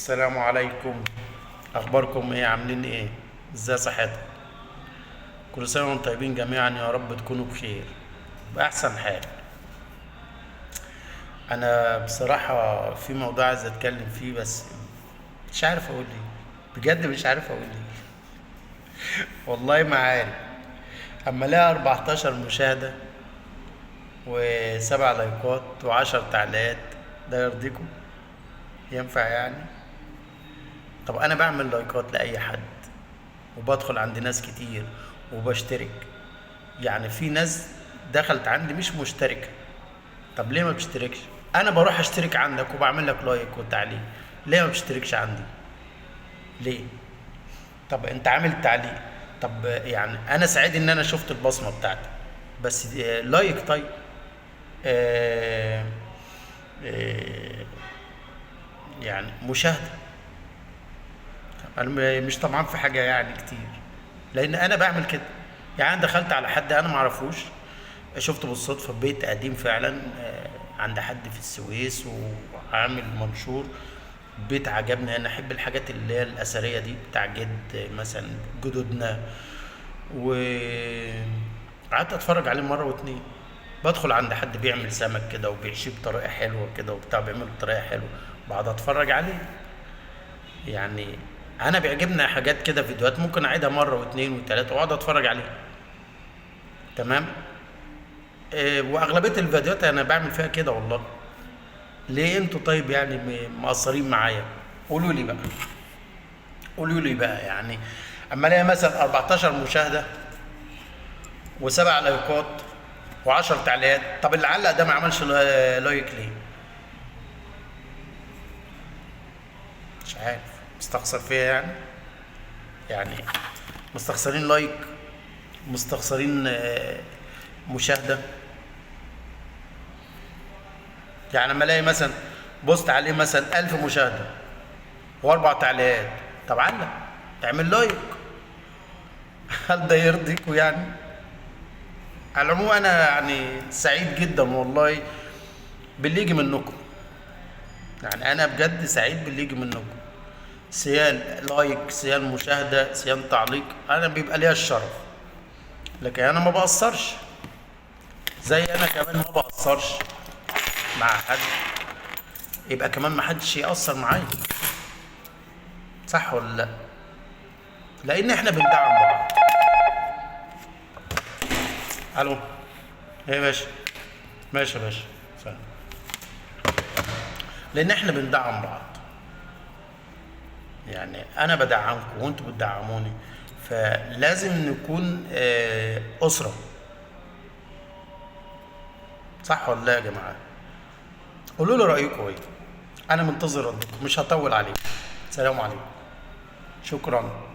السلام عليكم. اخباركم ايه؟ عاملين ايه؟ ازاي صحتكم؟ كل سنه وانتم طيبين جميعا، يا رب تكونوا بخير باحسن حال. انا بصراحه في موضوع عايز اتكلم فيه، بس مش عارف اقول ايه. بجد مش عارف اقول ايه. والله ما عارف. اما الاقي 14 مشاهده و7 لايكات و10 تعليقات، ده يرضيكم؟ ينفع يعني؟ طب انا بعمل لايكات لاي حد، وبدخل عند ناس كتير، وبشترك. يعني في ناس دخلت عندي مش مشتركة. طب ليه ما بتشتركش؟ انا بروح اشترك عندك وبعمل لك لايك وتعليق، ليه ما بتشتركش عندي؟ ليه؟ طب انت عامل تعليق، طب يعني انا سعيد ان انا شفت البصمة بتاعتك، بس لايك طيب. آه آه يعني مشاهدة. انا مش طمعان في حاجة يعني كتير، لان انا بعمل كده. يعني انا دخلت على حد انا معرفوش، شفته بالصدفة في بيت قديم فعلا، عند حد في السويس وعامل منشور. بيت عجبني، انا احب الحاجات اللي هي الاثرية دي بتاع جد مثلا جدودنا. وقعدت اتفرج عليه مرة واتنين. بدخل عند حد بيعمل سمك كده وبيحشيه بطريقة حلوة كده وبتاع، بيعمله بطريقة حلوة، بقعد اتفرج عليه. يعني انا بيعجبني حاجات كده، فيديوهات ممكن اعيدها مرة واتنين وتلاتة واقعد اتفرج عليها. تمام. واغلبيه الفيديوهات انا بعمل فيها كده والله. ليه انتوا طيب يعني مقصرين معايا؟ قولوا لي بقى. قولوا لي بقى يعني. اما الاقي مثلا 14 مشاهده وسبع لايكات و10 تعليقات، طب اللي علق ده ما عملش لايك ليه؟ مش عارف. مستخسر فيها يعني مستخسرين لايك، مستخسرين مشاهده. يعني لما الاقي مثلا بوست عليه مثلا 1000 مشاهده واربع تعليقات، طب علق، تعمل لايك. هل ده يرضيكوا يعني؟ على العموم انا يعني سعيد جدا والله باللي يجي منكم. يعني انا بجد سعيد باللي يجي منكم، سيان لايك، سيان مشاهده، سيان تعليق، انا بيبقى ليا الشرف. لكن انا ما بقصرش، زي انا كمان ما بقصرش مع حد، يبقى كمان ما حدش يقصر معايا. صح ولا لا؟ لان احنا بندعم بعض. الو. ايه يا باشا؟ ماشي يا باشا. سلام. لان احنا بندعم بعض. يعني انا بدعمكم وانتوا بتدعموني، فلازم نكون اسره. صح ولا لا يا جماعه؟ قولوا لي رايكم ايه. انا منتظر ردكم، مش هطول عليكم. سلام عليكم. شكرا.